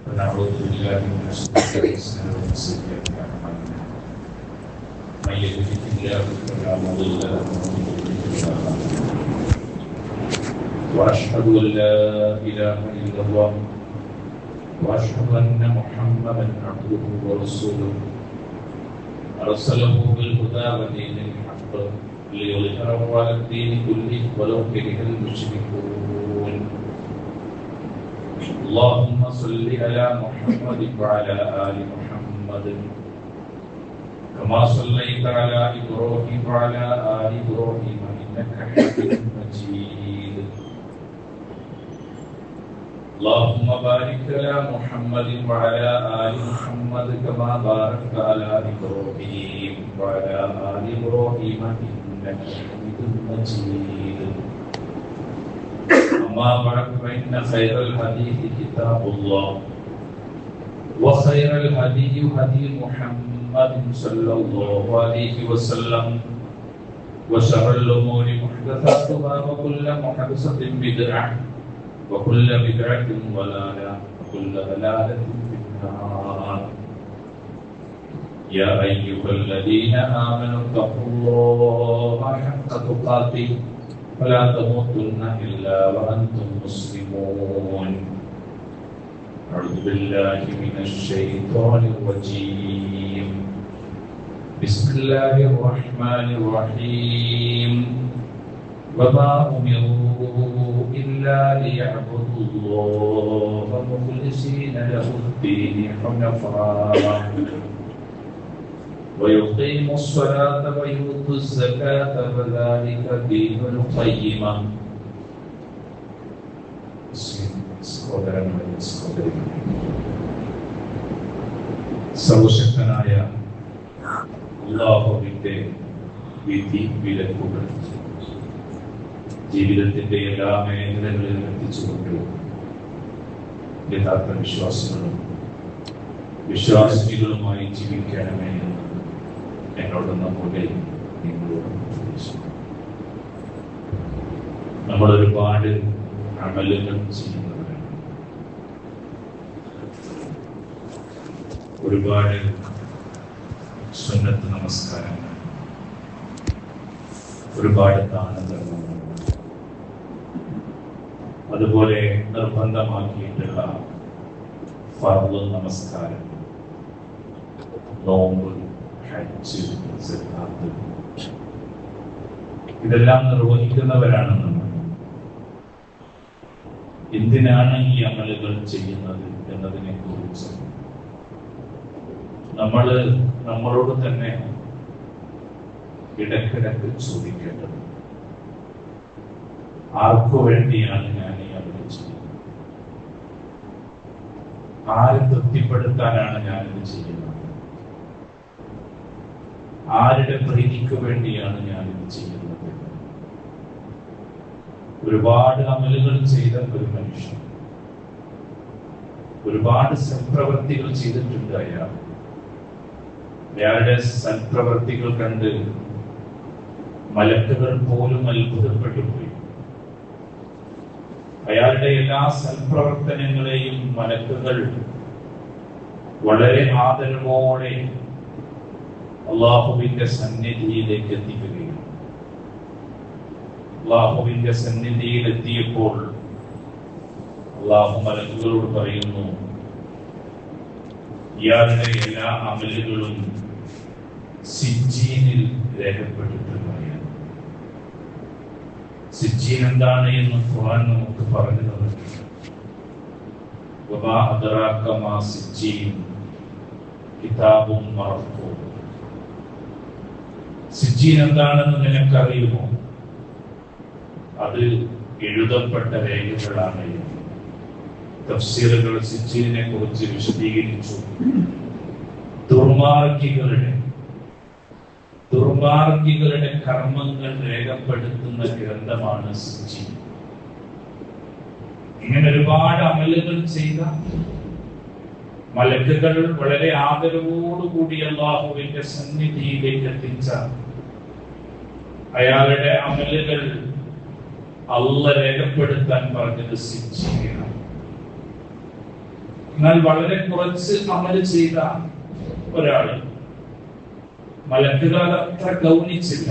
ونعوذ بالله من شرور انفسنا ومن سيئات اعمالنا من يهده الله فلا مضل له ومن يضلل فلا هادي له واشهد ان لا اله الا الله واشهد ان محمدا عبده ورسوله ارسله بالهدى ودين الحق ليظهره على الدين كله ولو كره المشركون. اللهم صل على محمد وعلى آل محمد كما صليت على إبراهيم وعلى آل إبراهيم إنك حميد مجيد. اللهم بارك على محمد وعلى آل محمد كما باركت على إبراهيم وعلى آل إبراهيم إنك حميد مجيد. أما بعد فإن خير الحديث كتاب الله وخير الهدي هدي محمد صلى الله عليه وسلم وشر الأمور محدثاتها وكل محدثة بدعة وكل بدعة ضلالة وكل ضلالة في النار. يا أيها الذين آمنوا اتقوا الله حق تقاته ولا تموتن إلا وأنتم مسلمون. أعوذ بالله من الشيطان الرجيم. بسم الله الرحمن الرحيم. وما أمروا إلا ليعبدوا الله مخلصين له الدين حنفاء ويقيموا الصلاة ويؤتوا الزكاة وذلك دين القيمة. സർവശക്തനായ അല്ലാഹുവിന്റെ വിധി വിലക്കുകൾ ജീവിതത്തിന്റെ എല്ലാ മേഖലകളിലും എത്തിച്ചുകൊണ്ട് യഥാർത്ഥ വിശ്വാസികളും വിശ്വാസികളുമായി ജീവിക്കണമേ എന്ന് എന്നോട് നമ്മുടെ നിങ്ങളോട് നമ്മൾ ഒരുപാട് അമലുകൾ ചെയ്യുന്നവരാണ്. ഒരുപാട് സുന്നത്ത് നമസ്കാരങ്ങൾ, ഒരുപാട് ദാനധർമ്മങ്ങൾ, അതുപോലെ നിർബന്ധമാക്കിയിട്ടുള്ള ഫർള് നമസ്കാരം, നോമ്പ്, ഹജ്ജ്, സക്കാത്ത്, ഇതെല്ലാം നിർവഹിക്കുന്നവരാണ് നമ്മൾ. എന്തിനാണ് ഈ അമലുകൾ ചെയ്യുന്നത് എന്നതിനെ കുറിച്ച് നമ്മളോട് തന്നെ ഇടയ്ക്കിടയ്ക്ക് ചോദിക്കേണ്ടത്, ആർക്കു വേണ്ടിയാണ് ഞാൻ ഈ അമല് ചെയ്യുന്നത്? ആരെ തൃപ്തിപ്പെടുത്താനാണ് ഞാനിത് ചെയ്യുന്നത്? ആരുടെ പ്രീതിക്ക് വേണ്ടിയാണ് ഞാനിത് ചെയ്യുന്നത്? ഒരുപാട് അമലുകൾ ചെയ്ത ഒരു മനുഷ്യൻ, ഒരുപാട് സൽപ്രവൃത്തികൾ ചെയ്തിട്ടുണ്ട്. അയാളുടെ സൽപ്രവൃത്തികൾ കണ്ട് മലക്കുകൾ പോലും അത്ഭുതപ്പെട്ടു പോയി. അയാളുടെ എല്ലാ സൽപ്രവർത്തനങ്ങളെയും മലക്കുകൾ വളരെ ആദരവോടെ അല്ലാഹുവിന്റെ സന്നിധിയിലേക്ക് എത്തിക്കുകയും അല്ലാഹുവിന്റെ സന്നിധിയിൽ എത്തിയപ്പോൾ അല്ലാഹു മലക്കുകളോട് പറയുന്നു, ഇയാളുടെ എല്ലാ അമലുകളും സിജ്ജീനിൽ രേഖപ്പെട്ടിട്ടുള്ളതാണ്. സിജ്ജീൻ എന്താണ് എന്ന് ഖുർആൻ നമുക്ക് പറഞ്ഞു തന്നിട്ടുണ്ട്. വമാ അദ്റാക മാ സിജ്ജീൻ കിതാബുൻ മർഖൂം. സിജ്ജീൻ എന്താണെന്ന് നിനക്കറിയുമോ? അത് എഴുതപ്പെട്ട രേഖകളാണ്. തഫ്സീറുകൾ സിജ്ജീനെ കുറിച്ച് വിശദീകരിച്ചു. ദുർമാർഗികളുടെ കർമ്മങ്ങൾ രേഖപ്പെടുത്തുന്ന ഗ്രന്ഥമാണ് സിജ്ജീൻ. ഇങ്ങനെ ഒരുപാട് അമലുകൾ ചെയ്ത മലക്കുകൾ വളരെ ആദരവോടുകൂടി അല്ലാഹുവിന്റെ സന്നിധിയിലേക്ക് എത്തിച്ച അയാളുടെ അമലുകൾ അല്ലാഹ് രേഖപ്പെടുത്താൻ പറഞ്ഞത് സിജ്ജീനാണ്. എന്നാൽ വളരെ കുറച്ച് അമൽ ചെയ്ത ഒരാള് മലക്കുകൾ അത്ര ഗൗനിച്ചില്ല,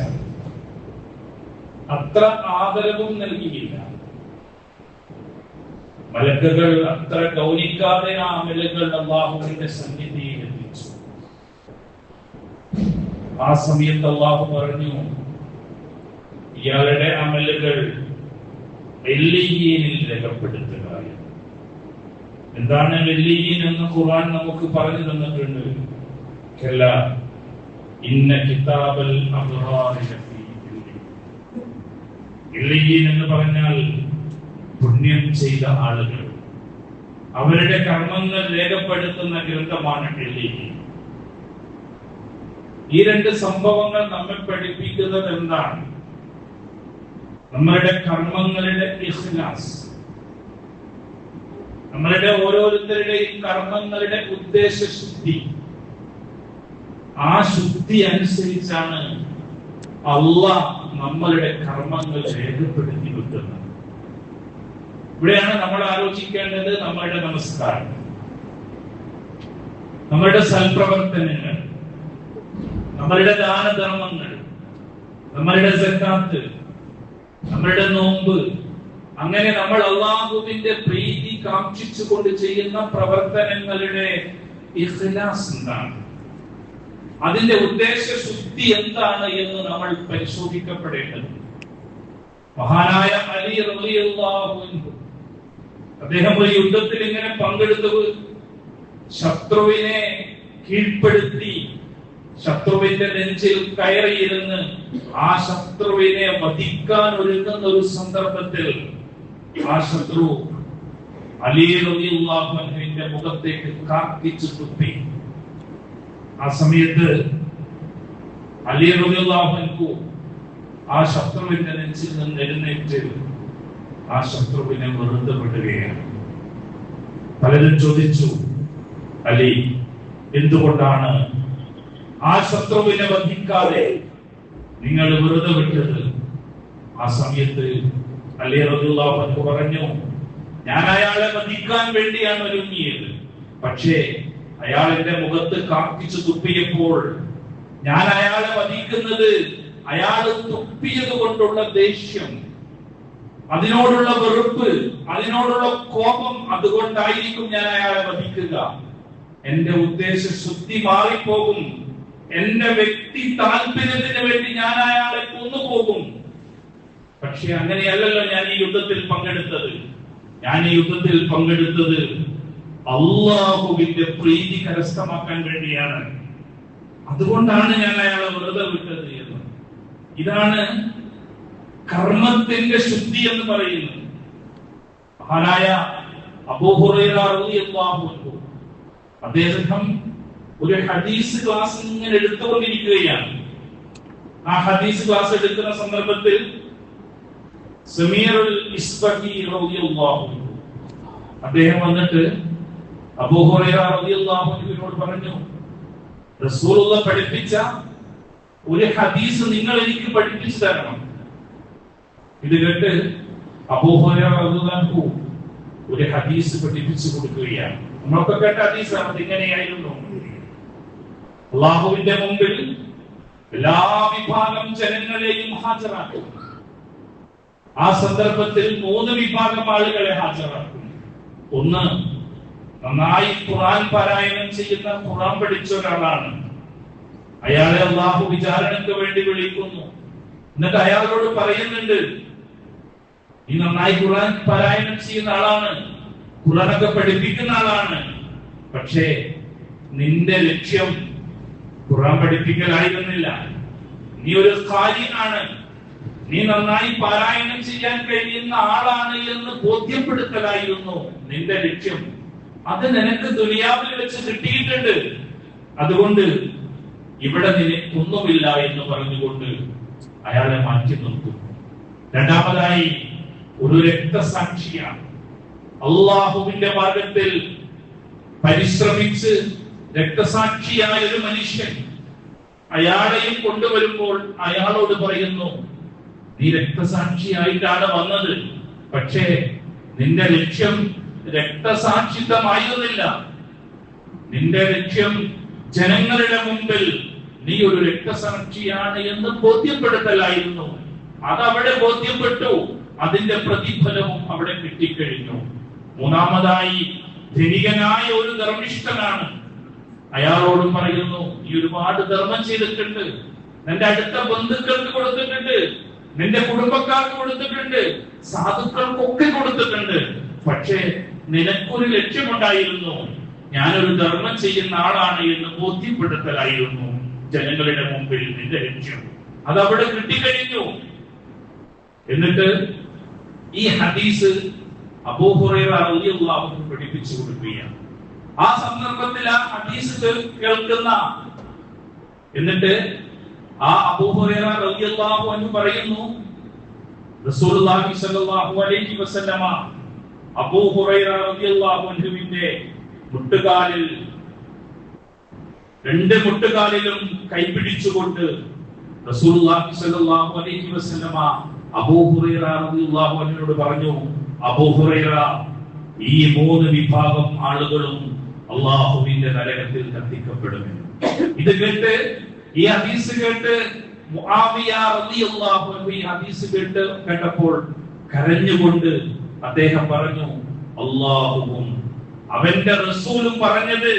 അത്ര ആദരവും നൽകിയില്ല. മലക്കുകൾ അത്ര ഗൗനിക്കാതെ ആ അമലുകൾ അല്ലാഹുവിന്റെ സന്നിധിയിൽ എത്തിച്ചു. ആ സമയത്ത് അല്ലാഹു പറഞ്ഞു, ഇയാളുടെ അമലുകൾ എല്ലിയീനിൽ രേഖപ്പെടുത്തുക. എന്താണ് എല്ലിയീൻ എന്ന് ഖുർആൻ നമുക്ക് പറഞ്ഞു തന്നിട്ടുണ്ട്. ഇന്ന കിതാബൽ അബ്റാരി ലഫീ ഇല്ലിയീൻ എന്ന് പറഞ്ഞാൽ പുണ്യം ചെയ്ത ആളുകൾ, അവരുടെ കർമ്മങ്ങൾ രേഖപ്പെടുത്തുന്ന ഗ്രന്ഥമാണ് ഇല്ലിയീൻ. ഈ രണ്ട് സംഭവങ്ങൾ നമ്മെ പഠിപ്പിക്കുന്നത് എന്താണ്? നമ്മളുടെ കർമ്മങ്ങളുടെ ഇഖ്ലാസ്, നമ്മളുടെ ഓരോരുത്തരുടെയും കർമ്മങ്ങളുടെ ഉദ്ദേശശുദ്ധി, ആ ശുദ്ധി അനുസരിച്ചാണ് അല്ലാഹ് നമ്മളുടെ കർമ്മങ്ങൾ രേഖപ്പെടുത്തി വെക്കുന്നത്. ഇവിടെയാണ് നമ്മൾ ആലോചിക്കേണ്ടത് നമ്മളുടെ നമസ്കാരം, നമ്മളുടെ സൽപ്രവർത്തനങ്ങൾ, നമ്മളുടെ ദാനധർമ്മങ്ങൾ, നമ്മളുടെ സക്കാത്ത്, നമ്മളുടെ നോമ്പ്, അങ്ങനെ നമ്മൾ അല്ലാഹുവിന്റെ പ്രീതി കാംക്ഷിച്ചുകൊണ്ട് ചെയ്യുന്ന പ്രവർത്തനങ്ങളുടെ ഇഖ്ലാസ് എന്താണ്, അതിന്റെ ഉദ്ദേശ ശുദ്ധി എന്താണ് എന്ന് നമ്മൾ പരിശോധിക്കപ്പെടേണ്ടത്. മഹാനായ അലി റളിയല്ലാഹു അൻഹു, അദ്ദേഹം ഒരു യുദ്ധത്തിൽ ഇങ്ങനെ പങ്കെടുത്തു, ശത്രുവിനെ കീഴ്പ്പെടുത്തി ശത്രുവിന്റെ നെഞ്ചിൽ കയറിയിരുന്ന് ആ ശത്രുവിനെ വധിക്കാൻ ഒരുങ്ങുന്ന ഒരു സന്ദർഭത്തിൽ ആ ശത്രു അലി റളിയല്ലാഹു അൻഹുവിന്റെ മുഖത്തേക്ക് കാർക്കിച്ചു തുപ്പി. ആ സമയത്ത് അലി റളിയല്ലാഹു അൻഹു ആ ശത്രുവിന്റെ നെഞ്ചിൽ നിന്ന് എഴുന്നേറ്റ് ആ ശത്രുവിനെ വെറുതെ വിടുകയാണ്. പലരും ചോദിച്ചു, അലി, എന്തുകൊണ്ടാണ് ആ ശത്രുവിനെ വധിക്കാതെ നിങ്ങൾ വെറുതെ വിട്ടത്? ആ സമയത്ത് അലി റളിയല്ലാഹു അൻഹു പറഞ്ഞു, ഞാൻ അയാളെ വധിക്കാൻ വേണ്ടിയാണ് ഒരുങ്ങിയത്, പക്ഷേ അയാൾ എന്റെ മുഖത്ത് കാർക്കിച്ചു തുപ്പിയപ്പോൾ ഞാൻ അയാളെ വധിക്കുന്നത് അയാൾ തുപ്പിയത് കൊണ്ടുള്ള ദേഷ്യം, അതിനോടുള്ള വെറുപ്പ്, അതിനോടുള്ള കോപം, അതുകൊണ്ടായിരിക്കും ഞാൻ അയാളെ വധിക്കുക. എന്റെ ഉദ്ദേശ ശുദ്ധി മാറിപ്പോകും, എന്റെ വ്യക്തി താല്പര്യത്തിന് വേണ്ടി ഞാൻ അയാളെ കൊന്നുപോകും. പക്ഷെ അങ്ങനെയല്ലല്ലോ ഞാൻ ഈ യുദ്ധത്തിൽ പങ്കെടുത്തത്. ഞാൻ ഈ യുദ്ധത്തിൽ പങ്കെടുത്തത് അല്ലാഹുവിന്റെ പ്രീതി കരസ്ഥമാക്കാൻ വേണ്ടിയാണ്. അതുകൊണ്ടാണ് ഞാൻ അയാളെ വെറുതെ വിട്ടത് എന്ന്. ഇതാണ് കർമ്മത്തിന്റെ ശുദ്ധി എന്ന് പറയുന്നത്. മഹാനായ അബൂ ഹുറൈറ റളിയല്ലാഹു അൻഹു, അദ്ദേഹം ഒരു ഹദീസ് ക്ലാസ് ഇങ്ങനെ എടുത്തുകൊണ്ടിരിക്കുകയാണ്. ആ ഹദീസ് ക്ലാസ് എടുക്കുന്ന സന്ദർഭത്തിൽ സമീറുൽ ഇസ്ബഹി റളിയല്ലാഹു അൻഹു അദ്ദേഹം വന്നിട്ട് അബൂ ഹുറൈറ റളിയല്ലാഹു അൻഹുവിനോട് പറഞ്ഞു, റസൂലുള്ളാഹി പഠിപ്പിച്ച ഒരു ഹദീസ് നിങ്ങൾ എനിക്ക് പഠിപ്പിച്ചു തരണം. ഇത് കേട്ട് അബൂ ഹുറൈറ റളിയല്ലാഹു അൻഹു ഒരു ഹദീസ് പഠിപ്പിച്ചു കൊടുക്കുകയാണ്. നമ്മളൊക്കെ കേട്ട ഹദീസാണ്. അതിങ്ങനെയായിരുന്നു, അല്ലാഹുവിന്റെ മുമ്പിൽ എല്ലാ വിഭാഗം ജനങ്ങളെയും ഹാജരാക്കും. ആ സന്ദർഭത്തിൽ 3 വിഭാഗം ആളുകളെ ഹാജരാക്കും. ഒന്ന്, നന്നായി ഖുർആൻ പാരായണം ചെയ്യുന്ന, ഖുർആൻ പഠിച്ച ഒരാളാണ്. അയാളെ അല്ലാഹു വിചാരണയ്ക്ക് വേണ്ടി വിളിക്കുന്നു. എന്നിട്ട് അയാളോട് പറയുന്നുണ്ട്, ഈ നന്നായി ഖുർആൻ പാരായണം ചെയ്യുന്ന ആളാണ്, ഖുർആനൊക്കെ പഠിപ്പിക്കുന്ന ആളാണ്, പക്ഷേ നിന്റെ ലക്ഷ്യം ഖുർആൻ പഠിപ്പിക്കലായിരുന്നില്ല. നീ ഒരു ഖാരിആണ്, നീ നന്നായി പാരായണം ചെയ്യാൻ കഴിയുന്ന ആളാണ് എന്ന് ബോധ്യപ്പെടുത്തലായിരുന്നു നിന്റെ ലക്ഷ്യം. അത് നിനക്ക് ദുനിയാവിൽ വെച്ച് കിട്ടിയിട്ടുണ്ട്, അതുകൊണ്ട് ഇവിടെ നിനക്കൊന്നുമില്ല എന്ന് പറഞ്ഞുകൊണ്ട് അയാളെ മാറ്റി നിർത്തും. രണ്ടാമതായി, ഒരു രക്തസാക്ഷിയാണ്. അല്ലാഹുവിന്റെ മാർഗത്തിൽ പരിശ്രമിച്ച് രക്തസാക്ഷിയായ ഒരു മനുഷ്യൻ, അയാളെയും കൊണ്ടുവരുമ്പോൾ അയാളോട് പറയുന്നു, നീ രക്തസാക്ഷിയായിട്ടാണ് വന്നത്, പക്ഷേ നിന്റെ ലക്ഷ്യം രക്തസാക്ഷിത്വമായിരുന്നില്ല. നിന്റെ ലക്ഷ്യം ജനങ്ങളുടെ മുമ്പിൽ നീ ഒരു രക്തസാക്ഷിയാണ് എന്ന് ബോധ്യപ്പെടുത്തലായിരുന്നു. അതവിടെ ബോധ്യപ്പെട്ടു. അതിന്റെ പ്രതിഫലവും അവിടെ കിട്ടിക്കഴിഞ്ഞു. മൂന്നാമതായി, ധനികനായ ഒരു ധർമ്മിഷ്ഠനാണ്. അയാളോടും പറയുന്നു, നീ ഒരുപാട് ധർമ്മം ചെയ്തിട്ടുണ്ട്, നിന്റെ അടുത്ത ബന്ധുക്കൾക്ക് കൊടുത്തിട്ടുണ്ട്, നിന്റെ കുടുംബക്കാർക്ക് കൊടുത്തിട്ടുണ്ട്, സാധുക്കൾക്കൊക്കെ കൊടുത്തിട്ടുണ്ട്. പക്ഷേ നിനക്കൊരു ലക്ഷ്യമുണ്ടായിരുന്നു, ഞാനൊരു ധർമ്മം ചെയ്യുന്ന ആളാണ് എന്ന് ബോധ്യപ്പെടുത്തലായിരുന്നു ജനങ്ങളുടെ മുമ്പിൽ നിന്റെ ലക്ഷ്യം. അതവിടെ കിട്ടിക്കഴിഞ്ഞു. എന്നിട്ട് ഈ ഹദീസ് അബൂ ഹുറൈറ റളിയല്ലാഹു അൻഹു പഠിപ്പിച്ചു കൊടുക്കുകയാണ്. ആ സന്ദർഭത്തിൽ ആ ഹദീസ് കേൾക്കുന്ന എന്നിട്ട് ആ അബൂ ഹുറൈറ റളിയല്ലാഹു അൻഹു പറയുന്നു, റസൂലുള്ളാഹി സ്വല്ലല്ലാഹു അലൈഹി വസല്ലമ അബൂ ഹുറൈറ റളിയല്ലാഹു അൻഹുവിന്റെ മുട്ടുകാലിൽ, രണ്ട് മുട്ടുകാലിലും കൈപിടിച്ചുകൊണ്ട് റസൂലുള്ളാഹി സ്വല്ലല്ലാഹു അലൈഹി വസല്ലമ അബൂ ഹുറൈറ റളിയല്ലാഹു അൻഹുവിനോട് പറഞ്ഞു, അബൂ ഹുറൈറ, ഈ മൂന്ന് വിഭാഗം ആളുകളും അല്ലാഹുവിന്റെ നരകത്തിൽ കത്തിക്കപ്പെടുമെന്ന്. ഇത് കേട്ട്, ഈ ഹദീസ് കേട്ട് മുആവിയ റളിയല്ലാഹു അൻഹു ഈ ഹദീസ് കേട്ടപ്പോൾ കരഞ്ഞുകൊണ്ട് അദ്ദേഹം പറഞ്ഞു, അല്ലാഹുവും അവന്റെ റസൂലും പറഞ്ഞത്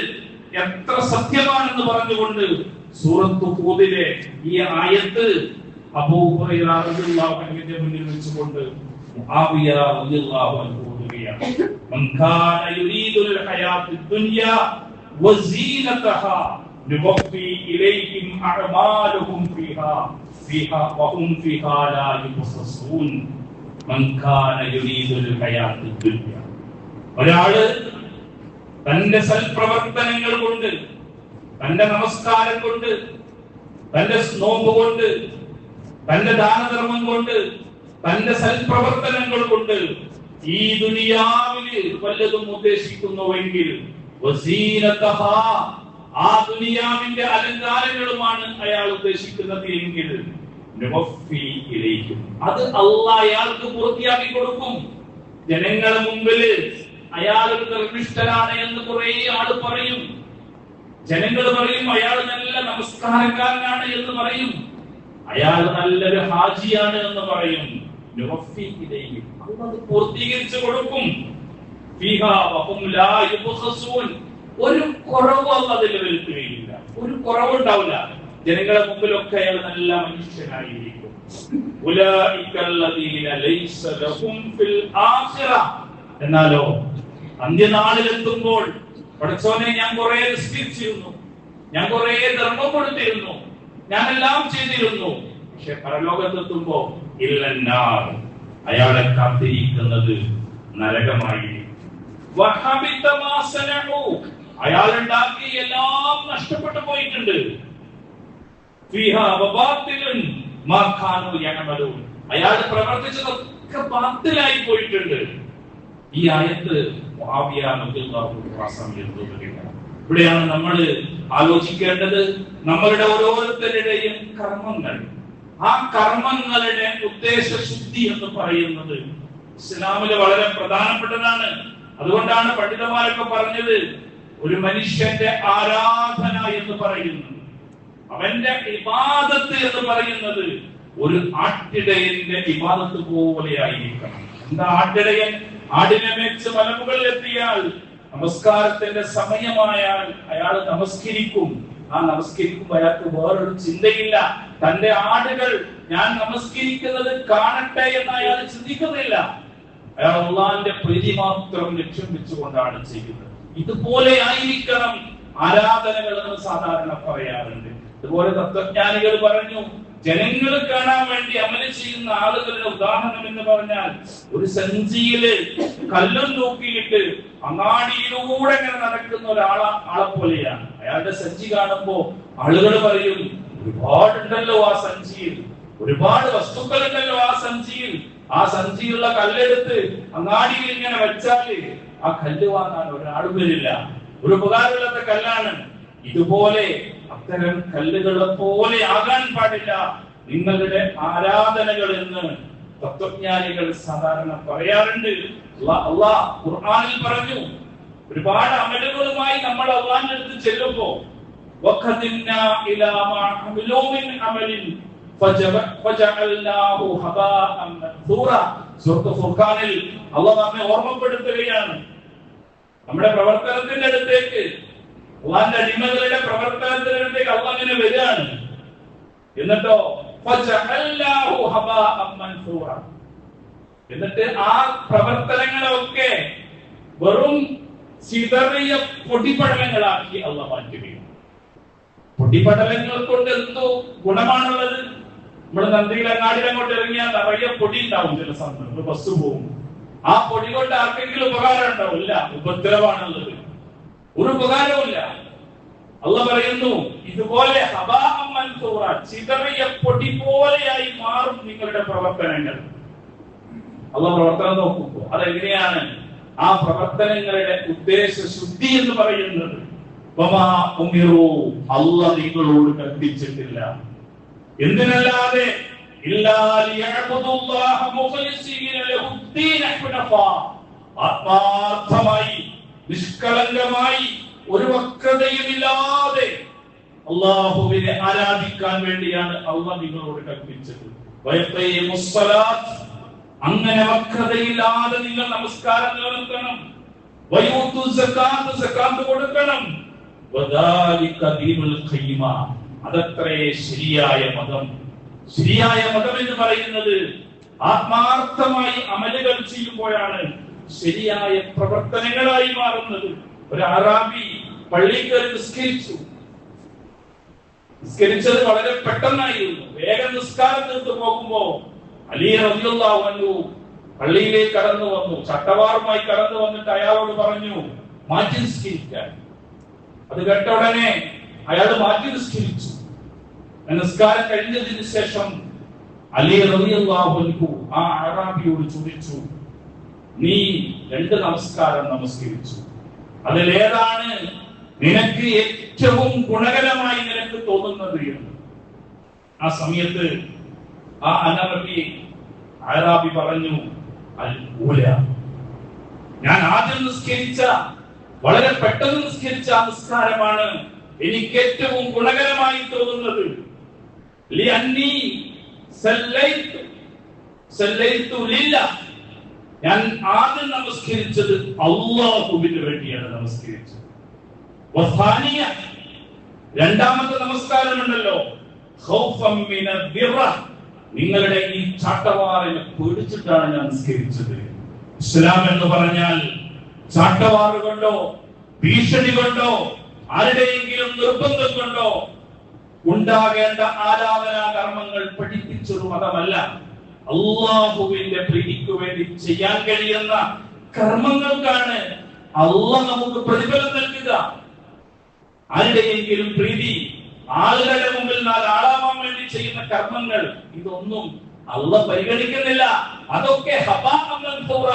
എത്ര സത്യമാണെന്ന് പറഞ്ഞുകൊണ്ട് സൂറത്ത് ഹൂദിലെ ഈ ആയത്ത് അബൂ ഹുറൈറ റളിയല്ലാഹു അൻഹുവിന്റെ മുന്നിൽ വെച്ചുകൊണ്ട് മുആവിയ റളിയല്ലാഹു അൻഹു ഓതുകയാണ്. മൻ കാന യുരീദുൽ ഹയാത്തദ് ദുനിയ വസീനതഹാ നുവഫി ഇലൈഹിം അഅമാലുഹും ഫീഹാ വഹും ഫീഹാ ലാ യുബ്ഖസൂൻ. മൻ കാന യുരീദുൽ ഹയാത്തദ് ദുനിയ, ഒരാള് തന്റെ സൽപ്രവർത്തനങ്ങൾ കൊണ്ട്, തന്റെ നമസ്കാരം കൊണ്ട്, തന്റെ നോമ്പ് കൊണ്ട്, തന്റെ ദാനധർമ്മം കൊണ്ട്, തന്റെ സൽപ്രവർത്തനങ്ങൾ കൊണ്ട് ഈ ദുനിയാവില് വല്ലതും ഉദ്ദേശിക്കുന്നുവെങ്കിൽ വസീനതഹാ, ആ ദുനിയാവിന്റെ അലങ്കാരങ്ങളുമാണ് അയാൾ ഉദ്ദേശിക്കുന്നത് എങ്കിൽ നുവഫി ഇലൈഹിം, അത് അല്ലാഹ് അയാൾക്ക് പൂർത്തിയാക്കി കൊടുക്കും. ജനങ്ങളുടെ മുമ്പിൽ അയാൾ ഒരു ധർമ്മിഷ്ഠനാണ് എന്ന് കുറെ ആള് പറയും. ജനങ്ങൾ പറയും അയാൾ നല്ല നമസ്കാരക്കാരനാണ് എന്ന് പറയും, അയാൾ നല്ലൊരു ഹാജിയാണ് എന്ന് പറയും. അത് പൂർത്തീകരിച്ചു കൊടുക്കും. ഒരു കുറവും അതിൽ വരുത്തുകയില്ല, ഒരു കുറവുണ്ടാവില്ല. ജനങ്ങളെ മുമ്പിലൊക്കെ അയാൾ നല്ല മനുഷ്യനായിരിക്കും. എന്നാലോ അന്ത്യനാളിലെത്തുമ്പോൾ, പടച്ചോനെ ഞാൻ കുറെ നിസ്കരിച്ചിരുന്നു, ഞാൻ കുറെ ധർമ്മം കൊടുത്തിരുന്നു, ഞാൻ എല്ലാം ചെയ്തിരുന്നു, പക്ഷെ പരലോകത്തെത്തുമ്പോ ഇല്ലന്നാർ, അയാളെ കാത്തിരിക്കുന്നത് നരകമായിരിക്കും. അയാൾ ഉണ്ടാക്കി എല്ലാം നഷ്ടപ്പെട്ടു പോയിട്ടുണ്ട്. അയാൾ പ്രവർത്തിച്ചതൊക്കെ ബാത്തിലായി പോയിട്ടുണ്ട്. ഈ ആയത്ത് ഇവിടെയാണ് നമ്മൾ ആലോചിക്കേണ്ടത്. നമ്മളുടെ ഓരോരുത്തരുടെയും കർമ്മങ്ങൾ, ആ കർമ്മങ്ങളുടെ ഉദ്ദേശശുദ്ധി എന്ന് പറയുന്നത് ഇസ്ലാമില് വളരെ പ്രധാനപ്പെട്ടതാണ്. അതുകൊണ്ടാണ് പണ്ഡിതന്മാരൊക്കെ പറഞ്ഞത്, ഒരു മനുഷ്യന്റെ ആരാധന എന്ന് പറയുന്നത്, അവന്റെ ഇബാദത്ത് എന്ന് പറയുന്നത് ഒരു ആട്ടിടയന്റെ ഇബാദത്ത് പോലെ ആയിരിക്കണം. എന്താ ആട്ടിടയൻ? ആടിനെ മേച്ച് മലമുകളിൽ എത്തിയാൽ നമസ്കാരത്തിന്റെ സമയമായാൽ അയാൾ നമസ്കരിക്കും. ആ നമസ്കരിക്കുമ്പോൾ അയാൾക്ക് വേറൊരു ചിന്തയില്ല. തന്റെ ആടുകൾ ഞാൻ നമസ്കരിക്കുന്നത് കാണട്ടെ എന്ന് അയാൾ ചിന്തിക്കുന്നില്ല. അയാൾ അല്ലാഹുവിന്റെ പ്രീതി മാത്രം ലക്ഷ്യം വെച്ചുകൊണ്ടാണ് ചെയ്യുന്നത്. ഇതുപോലെ ആയിരിക്കണം ആരാധനകൾ എന്ന് സാധാരണ പറയാറുണ്ട്. അതുപോലെ തത്വജ്ഞാനികൾ പറഞ്ഞു, ജനങ്ങൾ കാണാൻ വേണ്ടി അമല് ചെയ്യുന്ന ആളുകളുടെ ഉദാഹരണം എന്ന് പറഞ്ഞാൽ, ഒരു സഞ്ചിയില് കല്ലും തൂക്കിയിട്ട് അങ്ങാടിയിലൂടെ ഇങ്ങനെ നടക്കുന്ന ആളെ പോലെയാണ്. അയാളുടെ സഞ്ചി കാണുമ്പോ ആളുകൾ പറയും, ഒരുപാടുണ്ടല്ലോ ആ സഞ്ചിയിൽ, ഒരുപാട് വസ്തുക്കൾ ഉണ്ടല്ലോ ആ സഞ്ചിയിൽ. ആ സഞ്ചിയുള്ള കല്ലെടുത്ത് അങ്ങാടിയിൽ ഇങ്ങനെ വെച്ചാല് ആ കല്ല് വാങ്ങാൻ ഒരാളും വരില്ല, ഒരു ഉപകാരമില്ലാത്ത കല്ലാണ്. ഇതുപോലെ അത്തരം കല്ലുകളെ പോലെ ആകാൻ പാടില്ല നിങ്ങളുടെ ആരാധനകൾ എന്ന് തത്വജ്ഞാനികൾ സാധാരണ പറയാറുണ്ട്. അല്ലാഹ് ഖുർആനിൽ പറഞ്ഞു, ഒരുപാട് അമലുകളുമായി നമ്മൾ അല്ലാഹുവിന്റെ അടുത്ത് ചെല്ലുമ്പോ വഖദിന്നാ ഇലാ മാ അമിലൂ മിൻ അമലിൻ ഫജഅൽനാഹു ഹബാഅൻ മൻസൂറ. സൂറത്തുൽ ഫുർഖാനിൽ അല്ലാഹു നമ്മെ ഓർമ്മപ്പെടുത്തുകയാണ്, നമ്മുടെ പ്രവർത്തനത്തിന്റെ അടുത്തേക്ക്, അല്ലാഹുവിന്റെ അടിമകളുടെ പ്രവർത്തനത്തിനടുത്തേക്ക് അല്ലാഹു ഇങ്ങനെ വരികയാണ്. എന്നിട്ടോ ഫജഅൽനാഹു ഹബാഅൻ മൻസൂറ, എന്നിട്ട് ആ പ്രവർത്തനങ്ങളൊക്കെ വെറും ചിതറിയ പൊടിപടലങ്ങളാക്കി അല്ലാഹു മാറ്റുകയാണ്. പൊടിപടലങ്ങൾ കൊണ്ട് എന്തോ ഗുണമാണുള്ളത്? നമ്മൾ നന്ദിയിലങ്ങാടിയിൽ അങ്ങോട്ട് ഇറങ്ങിയാൽ നിറയെ പൊടി ഉണ്ടാവും. ചില സമയത്ത് ബസ് പോകും, ആ പൊടി കൊണ്ട് ആർക്കെങ്കിലും ഉപകാരം ഉണ്ടാവില്ല, ഉപദ്രവമാണുള്ളത്, ഒരു ഉപകാരവുമില്ല. അല്ലാഹു പറയുന്നു, ഇതുപോലെ ഹബാഅൻ മൻസൂറ, ചിതറിയ പൊടി പോലെയായി മാറും നിങ്ങളുടെ പ്രവർത്തനങ്ങൾ. അല്ലാഹു പ്രവർത്തനം നോക്കുമ്പോ അതെങ്ങനെയാണ്? ആ പ്രവർത്തനങ്ങളുടെ ഉദ്ദേശ ശുദ്ധി എന്ന് പറയുന്നത് വമാ ഉമിറു, അല്ലാഹു നിങ്ങളോട് കൽപ്പിച്ചിട്ടില്ല, എന്തിനല്ലാതെ ഇല്ലാ ലിയഅബ്ദുല്ലാഹ മുഖ്ലിസീന ലഹുദ്ദീന ഹുനഫാ, ആത്മാർത്ഥമായി നിഷ്കളങ്കമായി ഒരു വക്രതയുമില്ലാതെ അല്ലാഹുവിനെ ആരാധിക്കാൻ വേണ്ടിയാണ് അല്ലാഹു നിങ്ങളോട് കൽപ്പിച്ചത്. വയഖീമുസ് സ്വലാത്ത്, അങ്ങനെ വക്രതയില്ലാതെ നിങ്ങൾ നമസ്കാരം നിർവഹിക്കണം. വയൂതു സകാത്ത്, സകാത്ത് കൊടുക്കണം. വദാലിക ദീനുൽ ഖയ്യിമ, അതത്രേ ശരിയായ മതം. ശരിയായ മതം എന്ന് പറയുന്നത് ആത്മാർത്ഥമായി അമലുകൾ ചെയ്യുമ്പോഴാണ് ശരിയായ പ്രവർത്തനങ്ങളായി മാറുന്നത്. ഒരു അറാബി പള്ളിയിൽ കയറി നിസ്കരിച്ചത് വളരെ പെട്ടെന്നായിരുന്നു. വേഗം നിസ്കാരം തീർത്ത് പോകുമ്പോ അലി റളിയല്ലാഹു അൻഹു പള്ളിയിലേക്ക് കടന്നു വന്നു, ചട്ടവാറുമായി കടന്നു വന്നിട്ട് അയാളോട് പറഞ്ഞു മാറ്റി നിസ്കരിക്കാൻ. അത് കേട്ട ഉടനെ അയാൾ മാറ്റി നിസ്കരിച്ചു. നിസ്കാരം കഴിഞ്ഞതിന് ശേഷം അലി റളിയല്ലാഹു അൻഹു ആ അറാബിയോട് ചോദിച്ചു, നീ 2 നമസ്കാരം നമസ്കരിച്ചു, അതിലേതാണ് നിനക്ക് ഏറ്റവും ഗുണകരമായി നിനക്ക് തോന്നുന്നത് എന്ന്. ആ സമയത്ത് ആ അറാബി പറഞ്ഞു, അൽ ഊല, ഞാൻ ആദ്യം നിസ്കരിച്ച, വളരെ പെട്ടെന്ന് നിസ്കരിച്ച ആ നിസ്കാരമാണ് എനിക്ക് ഏറ്റവും ഗുണകരമായി തോന്നുന്നത്. ലിഅന്നി സല്ലൈതു ലില്ലാഹ്, ഞാൻ ആദ്യം നമസ്കരിച്ചത് അല്ലാഹുവിന് വേണ്ടിയാണ് നമസ്കരിച്ചത്. വസാനിയ, രണ്ടാമത്തെ നമസ്കാരമുണ്ടല്ലോ, ഖൗഫൻ മിനദ്ദിറ, നിങ്ങളുടെ ഈ ചാട്ടവാറിനെ പേടിച്ചിട്ടാണ് ഞാൻ നിസ്കരിച്ചത്. ഇസ്ലാം എന്ന് പറഞ്ഞാൽ ചാട്ടവാറ് കൊണ്ടോ ഭീഷണി കൊണ്ടോ ആരുടെയെങ്കിലും നിർബന്ധം കൊണ്ടോ ഉണ്ടാകേണ്ട ആരാധനാ കർമ്മങ്ങൾ പഠിപ്പിച്ചൊരു മതമല്ല. അല്ലാഹുവിന്റെ പ്രീതിക്ക് വേണ്ടി ചെയ്യാൻ കഴിയുന്ന കർമ്മങ്ങൾക്കാണ് അല്ലാഹ് നമുക്ക് പ്രതിഫലം നൽകുക. ആരുടെയെങ്കിലും പ്രീതി, ആളുകളുടെ മുമ്പിൽ ആളാവാൻ വേണ്ടി ചെയ്യുന്ന കർമ്മങ്ങൾ, ഇതൊന്നും അല്ലാഹ് പരിഗണിക്കുന്നില്ല. അതൊക്കെ ഹബാഅൻ മൻസൂറ,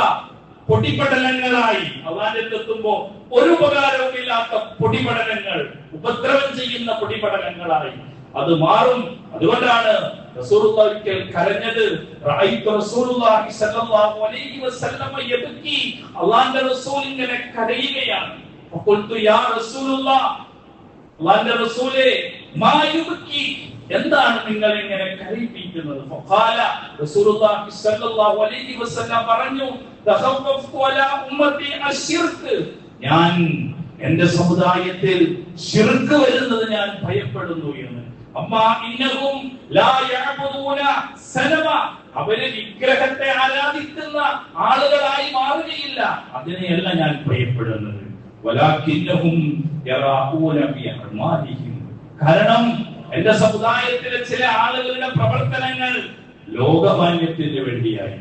പൊടിപടലങ്ങളായി അല്ലാഹുവിന്റെ എത്തുമ്പോ ഒരു ഉപകാരവും ഇല്ലാത്ത പൊടിപടലങ്ങൾ, ഉപദ്രവം ചെയ്യുന്ന പൊടിപടലങ്ങളായി അത് മാറും. അതുകൊണ്ടാണ് റസൂലുള്ളാഹി ഒരിക്കൽ കരഞ്ഞത്, റഅയ്തു റസൂലുള്ളാഹി സ്വല്ലല്ലാഹു അലൈഹി വസല്ലം യബ്കി, അല്ലാഹുവിന്റെ റസൂൽ ഇങ്ങനെ കരയുകയാണ്. ഫഖുൽതു യാ റസൂലുള്ളാഹ്, അല്ലാഹുവിന്റെ റസൂലേ, മാ യുബ്കി, എന്താണ് നിങ്ങൾ ഇങ്ങനെ കരയിപ്പിക്കുന്നത്? ഫഖാല റസൂലുള്ളാഹി സ്വല്ലല്ലാഹു അലൈഹി വസല്ലം പറഞ്ഞു, തഖവ്വഫ്തു അലാ ഉമ്മത്തി അശ്ശിർക്ക്, ഞാൻ എന്റെ സമുദായത്തിൽ ശിർക്ക് വരുന്നത് ഞാൻ ഭയപ്പെടുന്നു എന്ന്. അമ്മാ ഇന്നഹും ലാ യഅബുദൂന സനമ, അവര് വിഗ്രഹത്തെ ആരാധിക്കുന്ന ആളുകളായി മാറുകയില്ല, അതിനെയല്ല ഞാൻ ഭയപ്പെടുന്നത്. വലാകിന്നഹും യറാഊന ബി അഅമാലിഹിം, കാരണം എന്റെ സമുദായത്തിലെ ചില ആളുകളുടെ പ്രവർത്തനങ്ങൾ ലോകമാന്യത്തിന് വേണ്ടിയായി,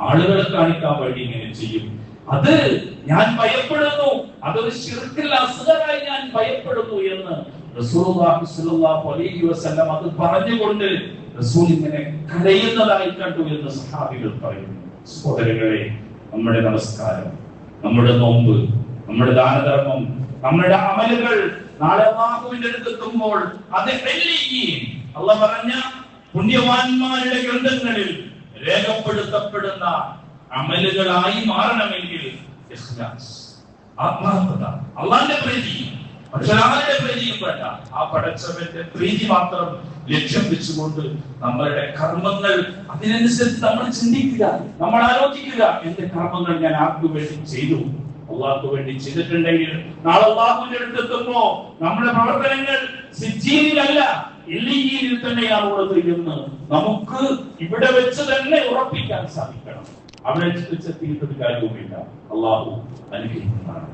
ആളുകളെ കാണിക്കാൻ വേണ്ടി ഇങ്ങനെ ചെയ്യും. അത് ഞാൻ ഭയപ്പെടുന്നു, അതൊരു ശിർക്കിൽ അസ്ഗറായി ഞാൻ ഭയപ്പെടുന്നു എന്ന് റസൂലുള്ളാഹി സ്വല്ലല്ലാഹു അലൈഹി വസല്ലം അത് പറഞ്ഞുകൊണ്ട് റസൂൽ ഇങ്ങനെ കരയുന്നതായി കണ്ടു എന്ന് സഹാബികൾ പറയുന്നു. സഹോദരങ്ങളെ, നമ്മുടെ നമസ്കാരം, നമ്മുടെ നോമ്പ്, നമ്മുടെ ദാനധർമ്മം, നമ്മുടെ അമലുകൾ നാളെ അല്ലാഹുവിന്റെ അടുത്തെത്തുമ്പോൾ അത് അല്ലാഹ് പറഞ്ഞ പുണ്യവാന്മാരുടെ ഗ്രന്ഥങ്ങളിൽ രേഖപ്പെടുത്തപ്പെടുന്ന അമലുകളായി മാറണമെങ്കിൽ ഇഖ്ലാസ്, ആത്മാർത്ഥത, അള്ളാന്റെ പ്രീതി, മറ്റൊരാളുടെ പ്രീതിയും വേണ്ട, ആ പടച്ചവന്റെ പ്രീതി മാത്രം ലക്ഷ്യം വെച്ചുകൊണ്ട് നമ്മളുടെ കർമ്മങ്ങൾ അതിനനുസരിച്ച് നമ്മൾ ചിന്തിക്കുക, നമ്മൾ ആലോചിക്കുക, എന്റെ കർമ്മങ്ങൾ ഞാൻ ആർക്കു വേണ്ടി ചെയ്തു? അള്ളാഹ്ക്ക് വേണ്ടി ചെയ്തിട്ടുണ്ടെങ്കിൽ നാളെ അള്ളാഹുവിന്റെ അടുത്തെത്തുമ്പോ നമ്മുടെ പ്രവർത്തനങ്ങൾ സിജ്ജീനിലല്ല ഇല്ലീനിൽ തന്നെയാണ് ഉള്ളത് എന്ന് നമുക്ക് ഇവിടെ വെച്ച് തന്നെ ഉറപ്പിക്കാൻ സാധിക്കണം. അവിടെ വെച്ചെത്തിയിട്ടൊരു കാര്യവുമില്ല. അള്ളാഹു അനുഗ്രഹിക്കുന്നതാണ്.